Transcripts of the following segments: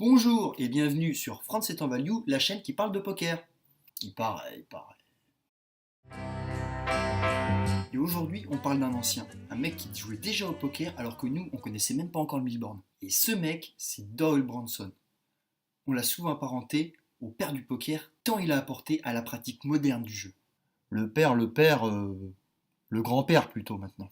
Bonjour et bienvenue sur France et Temps Value, la chaîne qui parle de poker. Il paraît. Et aujourd'hui, on parle d'un ancien, un mec qui jouait déjà au poker alors que nous, on connaissait même pas encore le Milbourne. Et ce mec, c'est Doyle Brunson. On l'a souvent apparenté au père du poker, tant il a apporté à la pratique moderne du jeu. Le grand-père plutôt maintenant.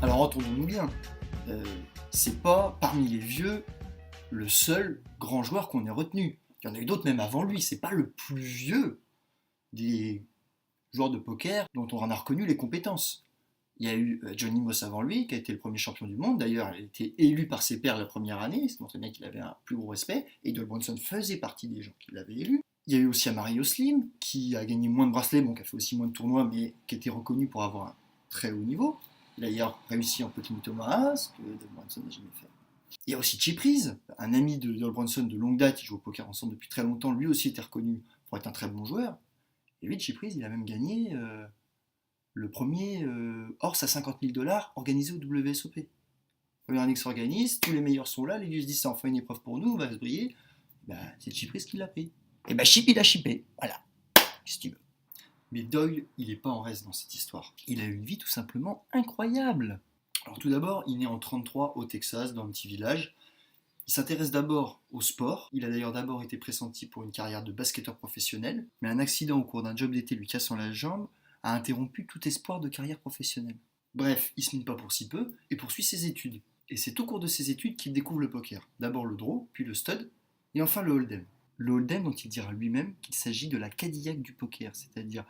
Alors entendons-nous bien, c'est pas parmi les vieux le seul grand joueur qu'on ait retenu. Il y en a eu d'autres même avant lui, c'est pas le plus vieux des joueurs de poker dont on en a reconnu les compétences. Il y a eu Johnny Moss avant lui, qui a été le premier champion du monde. D'ailleurs, il a été élu par ses pairs la première année, ce qui montrait bien qu'il avait un plus gros respect, et Doyle Brunson faisait partie des gens qui l'avaient élu. Il y a eu aussi Mario Slim, qui a gagné moins de bracelets, bon, qui a fait aussi moins de tournois, mais qui était reconnu pour avoir un très haut niveau. Il a d'ailleurs réussi en Petit Thomas, que Doyle Brunson n'a jamais fait. Il y a aussi Chip Reese, un ami de Doyle Brunson de longue date, ils jouent au poker ensemble depuis très longtemps, lui aussi était reconnu pour être un très bon joueur. Et lui, Chip Reese, il a même gagné le premier horse à 50 000 $ organisé au WSOP. Première année que ça organise, tous les meilleurs sont là, les vieux se disent ça en fait une épreuve pour nous, on va se briller. C'est Chip Reese qui l'a pris. Et Chip il a chippé, voilà, qu'est-ce que tu veux. Mais Doyle, il n'est pas en reste dans cette histoire. Il a eu une vie tout simplement incroyable. Alors tout d'abord, il est né en 1933 au Texas, dans un petit village. Il s'intéresse d'abord au sport. Il a d'ailleurs d'abord été pressenti pour une carrière de basketteur professionnel, mais un accident au cours d'un job d'été lui cassant la jambe a interrompu tout espoir de carrière professionnelle. Bref, il se mine pas pour si peu et poursuit ses études. Et c'est au cours de ses études qu'il découvre le poker. D'abord le draw, puis le stud, et enfin le hold'em. Le hold'em dont il dira lui-même qu'il s'agit de la Cadillac du poker, c'est-à-dire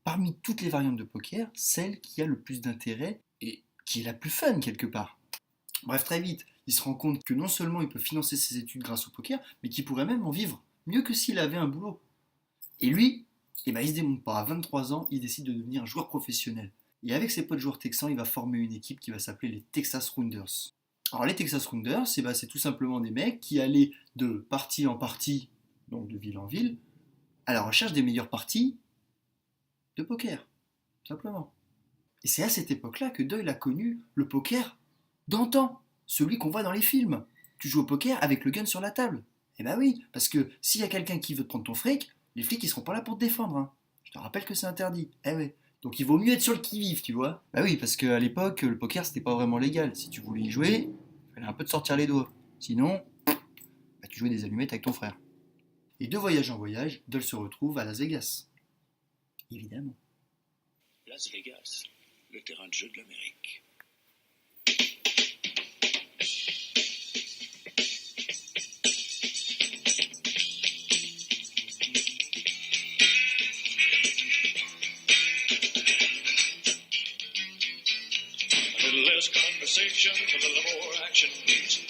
parmi toutes les variantes de poker, celle qui a le plus d'intérêt et qui est la plus fun quelque part. Bref, très vite, il se rend compte que non seulement il peut financer ses études grâce au poker, mais qu'il pourrait même en vivre, mieux que s'il avait un boulot. Et lui, il se démonte pas. À 23 ans, il décide de devenir joueur professionnel. Et avec ses potes joueurs texans, il va former une équipe qui va s'appeler les Texas Rounders. Alors les Texas Rounders, c'est tout simplement des mecs qui allaient de partie en partie, donc de ville en ville, à la recherche des meilleures parties de poker, tout simplement. Et c'est à cette époque-là que Doyle a connu le poker d'antan, celui qu'on voit dans les films. Tu joues au poker avec le gun sur la table. Eh ben oui, parce que s'il y a quelqu'un qui veut te prendre ton fric, les flics ils seront pas là pour te défendre. Hein. Je te rappelle que c'est interdit. Eh ouais. Donc il vaut mieux être sur le qui-vive, tu vois. Bah oui, parce qu'à l'époque, le poker c'était pas vraiment légal. Si tu voulais y jouer, il fallait un peu te sortir les doigts. Sinon, tu jouais des allumettes avec ton frère. Et de voyage en voyage, Doyle se retrouve à Las Vegas. Évidemment. Las Vegas, le terrain de jeu de l'Amérique. A little less conversation, a little more action, please.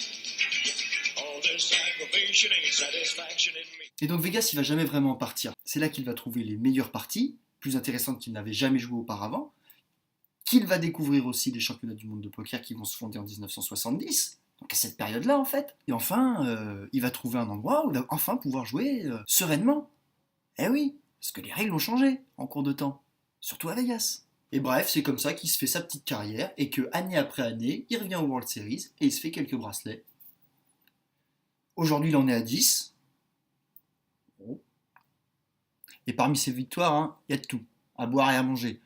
All this aggravation ain't satisfaction in me. Et donc Vegas, il va jamais vraiment partir. C'est là qu'il va trouver les meilleures parties, plus intéressantes qu'il n'avait jamais joué auparavant, qu'il va découvrir aussi les championnats du monde de poker qui vont se fonder en 1970, donc à cette période-là en fait. Et enfin, il va trouver un endroit où il va enfin pouvoir jouer sereinement. Eh oui, parce que les règles ont changé en cours de temps, surtout à Vegas. Et bref, c'est comme ça qu'il se fait sa petite carrière et que année après année, il revient au World Series et il se fait quelques bracelets. Aujourd'hui, il en est à 10. Et parmi ces victoires, il y a de tout, à boire et à manger.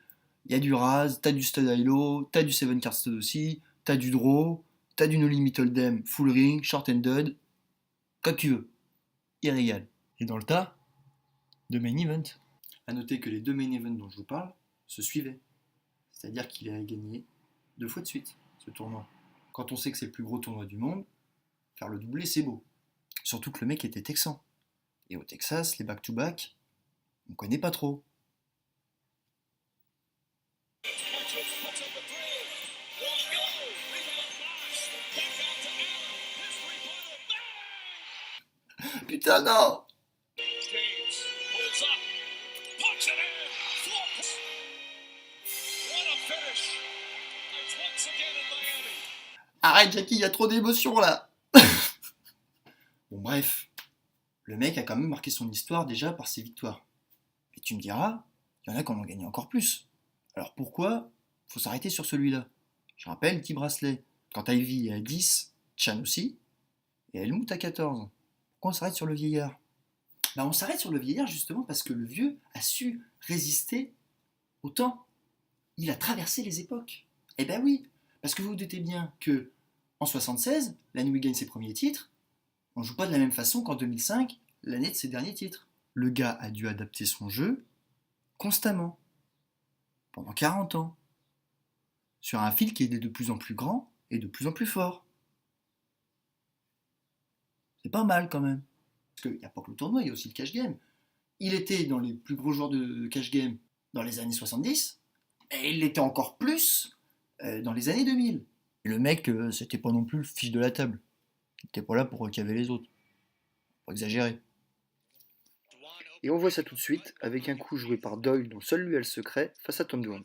Il y a du Raz, t'as du Stud Hilo, t'as du 7 Card Stud aussi, t'as du Draw, t'as du No Limit Hold'em, Full Ring, Short Ended, comme tu veux. Il régale. Et dans le tas, de main event. A noter que les deux main events dont je vous parle se suivaient. C'est-à-dire qu'il a gagné 2 fois de suite, ce tournoi. Quand on sait que c'est le plus gros tournoi du monde, faire le doublé, c'est beau. Surtout que le mec était texan. Et au Texas, les back-to-back, on connaît pas trop. Putain, non! Arrête Jackie, il y a trop d'émotions là. Bon bref, le mec a quand même marqué son histoire déjà par ses victoires. Et tu me diras, il y en a qui en ont gagné encore plus. Alors pourquoi faut s'arrêter sur celui-là? Je rappelle 10 bracelets. Quand Ivy est à 10, Chan aussi, et Helmut à 14. Pourquoi on s'arrête sur le vieillard? On s'arrête sur le vieillard justement parce que le vieux a su résister au temps. Il a traversé les époques. Eh ben oui, parce que vous vous doutez bien que en 76, l'année où il gagne ses premiers titres, on ne joue pas de la même façon qu'en 2005, l'année de ses derniers titres. Le gars a dû adapter son jeu constamment, pendant 40 ans, sur un fil qui est de plus en plus grand et de plus en plus fort. C'est pas mal quand même. Parce qu'il n'y a pas que le tournoi, il y a aussi le cash game. Il était dans les plus gros joueurs de cash game dans les années 70, et il l'était encore plus dans les années 2000. Et le mec, c'était pas non plus le fiche de la table. Il était pas là pour recaver les autres. Faut exagérer. Et on voit ça tout de suite avec un coup joué par Doyle dont seul lui a le secret face à Tom Dwan.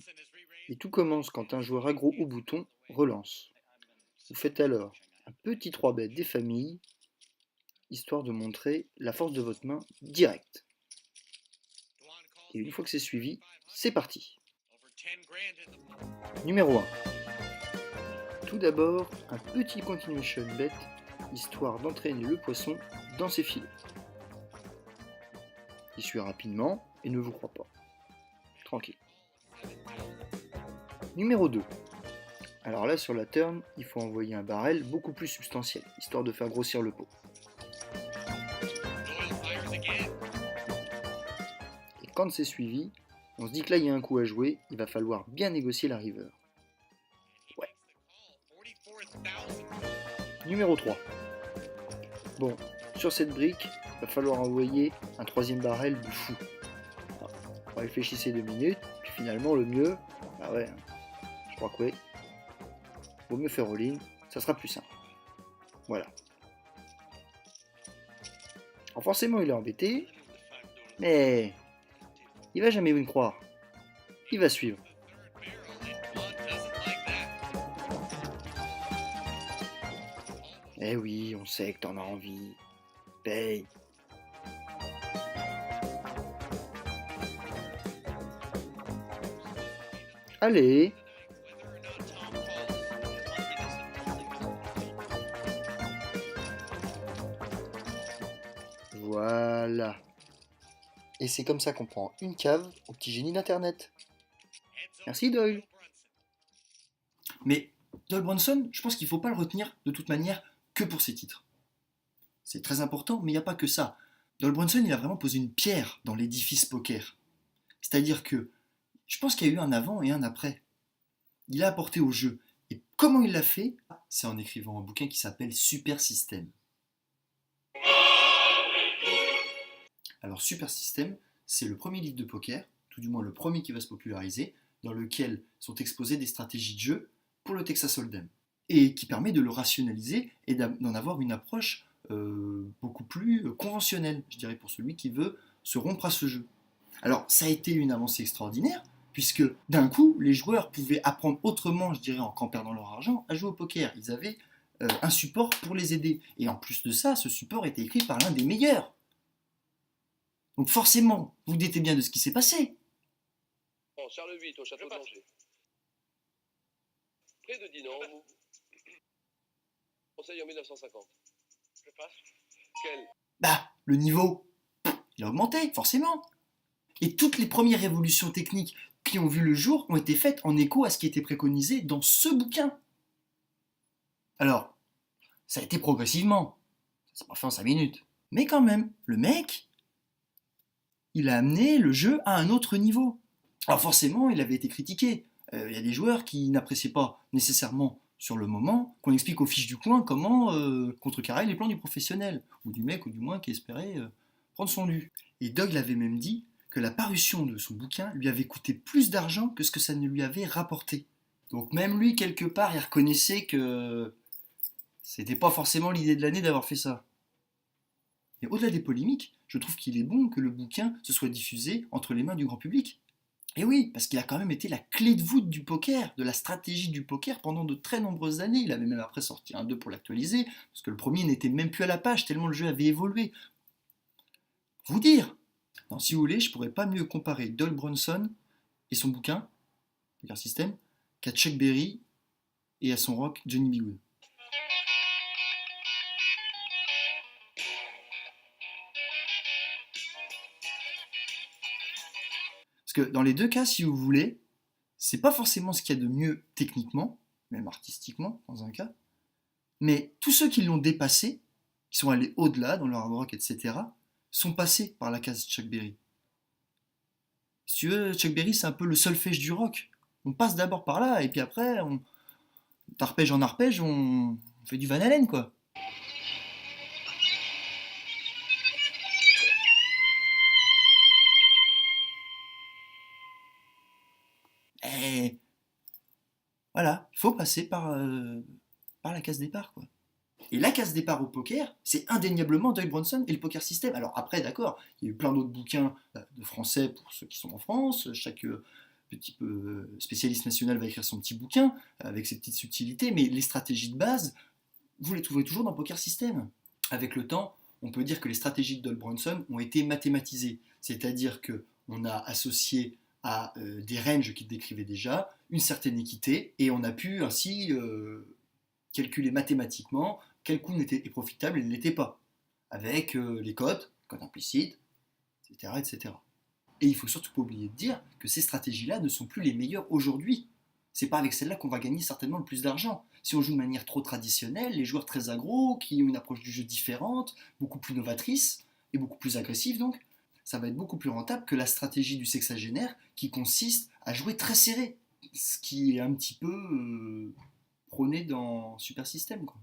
Et tout commence quand un joueur aggro au bouton relance. Vous faites alors un petit 3-bet des familles, histoire de montrer la force de votre main directe. Et une fois que c'est suivi, c'est parti. Numéro 1. Tout d'abord, un petit continuation bet, histoire d'entraîner le poisson dans ses filets. Il suit rapidement et ne vous croit pas. Tranquille. Numéro 2. Alors là, sur la turn, il faut envoyer un barrel beaucoup plus substantiel, histoire de faire grossir le pot. Et quand c'est suivi, on se dit que là, il y a un coup à jouer, il va falloir bien négocier la river. Ouais. Numéro 3. Bon, sur cette brique, il va falloir envoyer un troisième barrel de fou. Alors, réfléchissez 2 minutes, puis finalement, le mieux, bah ouais, je crois que ouais, vaut mieux faire all-in, ça sera plus simple. Voilà. Alors forcément, il est embêté, mais il va jamais vous croire. Il va suivre. Eh oui, on sait que t'en as envie. Paye. Allez. Voilà. Et c'est comme ça qu'on prend une cave au petit génie d'internet. Merci Doyle. Mais Doyle Brunson, je pense qu'il ne faut pas le retenir de toute manière que pour ses titres. C'est très important, mais il n'y a pas que ça. Doyle Brunson, il a vraiment posé une pierre dans l'édifice poker. C'est-à-dire que je pense qu'il y a eu un avant et un après. Il a apporté au jeu. Et comment il l'a fait? C'est en écrivant un bouquin qui s'appelle Super System. Alors Super System, c'est le premier livre de poker, tout du moins le premier qui va se populariser, dans lequel sont exposées des stratégies de jeu pour le Texas Hold'em, et qui permet de le rationaliser et d'en avoir une approche beaucoup plus conventionnelle, je dirais, pour celui qui veut se rompre à ce jeu. Alors ça a été une avancée extraordinaire, puisque d'un coup, les joueurs pouvaient apprendre autrement, je dirais, en perdant leur argent, à jouer au poker. Ils avaient un support pour les aider. Et en plus de ça, ce support était écrit par l'un des meilleurs. Donc forcément, vous doutez bien de ce qui s'est passé. Bon, Charles VIII au château d'Angers. Près de Dinan, conseil en 1950. Je passe. Quel? Le niveau, il a augmenté, forcément. Et toutes les premières révolutions techniques qui ont vu le jour ont été faites en écho à ce qui était préconisé dans ce bouquin. Alors, ça a été progressivement. Ça s'est pas fait en 5 minutes. Mais quand même, le mec, il a amené le jeu à un autre niveau. Alors forcément, il avait été critiqué. Il y a des joueurs qui n'appréciaient pas nécessairement sur le moment qu'on explique aux fiches du coin comment contrecarrer les plans du professionnel, ou du mec, ou du moins qui espérait prendre son dû. Et Doyle avait même dit que la parution de son bouquin lui avait coûté plus d'argent que ce que ça ne lui avait rapporté. Donc même lui, quelque part, il reconnaissait que c'était pas forcément l'idée de l'année d'avoir fait ça. Et au-delà des polémiques, je trouve qu'il est bon que le bouquin se soit diffusé entre les mains du grand public. Et oui, parce qu'il a quand même été la clé de voûte du poker, de la stratégie du poker pendant de très nombreuses années. Il avait même après sorti un 2 pour l'actualiser, parce que le premier n'était même plus à la page, tellement le jeu avait évolué. Vous dire. Non, si vous voulez, je pourrais pas mieux comparer Doyle Brunson et son bouquin, Poker System, qu'à Chuck Berry et à son rock Johnny B. Good. Parce que dans les deux cas, si vous voulez, c'est pas forcément ce qu'il y a de mieux techniquement, même artistiquement dans un cas, mais tous ceux qui l'ont dépassé, qui sont allés au-delà dans le hard rock, etc., sont passés par la case Chuck Berry. Si tu veux, Chuck Berry, c'est un peu le solfège du rock. On passe d'abord par là, et puis après, d'arpège en arpège, on fait du Van Halen, quoi. Et voilà, il faut passer par la case départ, quoi. Et la case départ au poker, c'est indéniablement Doyle Brunson et le Poker System. Alors après, d'accord, il y a eu plein d'autres bouquins de français pour ceux qui sont en France. Chaque petit spécialiste national va écrire son petit bouquin avec ses petites subtilités, mais les stratégies de base, vous les trouverez toujours dans Poker System. Avec le temps, on peut dire que les stratégies de Doyle Brunson ont été mathématisées, c'est-à-dire qu'on a associé à des ranges qu'il décrivait déjà une certaine équité, et on a pu ainsi calculer mathématiquement quel coup est profitable et ne l'était pas, avec les codes implicites, etc., etc. Et il faut surtout pas oublier de dire que ces stratégies-là ne sont plus les meilleures aujourd'hui. C'est pas avec celles-là qu'on va gagner certainement le plus d'argent. Si on joue de manière trop traditionnelle, les joueurs très aggro, qui ont une approche du jeu différente, beaucoup plus novatrice, et beaucoup plus agressive donc, ça va être beaucoup plus rentable que la stratégie du sexagénaire qui consiste à jouer très serré, ce qui est un petit peu prôné dans Super System, quoi.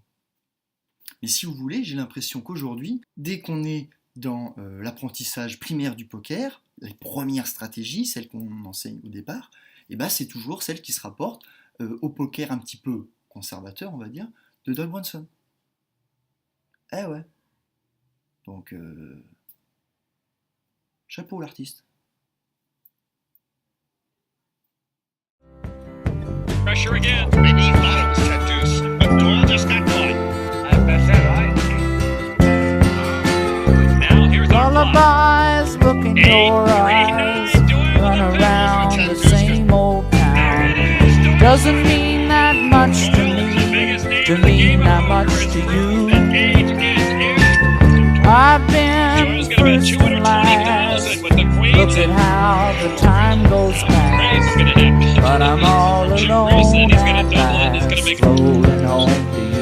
Mais si vous voulez, j'ai l'impression qu'aujourd'hui, dès qu'on est dans l'apprentissage primaire du poker, les premières stratégies, celles qu'on enseigne au départ, et ben c'est toujours celles qui se rapportent au poker un petit peu conservateur, on va dire, de Doyle Brunson. Eh ouais. Donc, chapeau l'artiste. Pressure again. Maybe he thought it was set deuce, but Doyle just got caught. That's it, right? Now here's our flop. Lullabies, look in your eyes, run around the same old town. Doesn't mean that much to me, not much to you. I've been first and last, look at how the time goes past, but I'm all alone at last, floating home to you.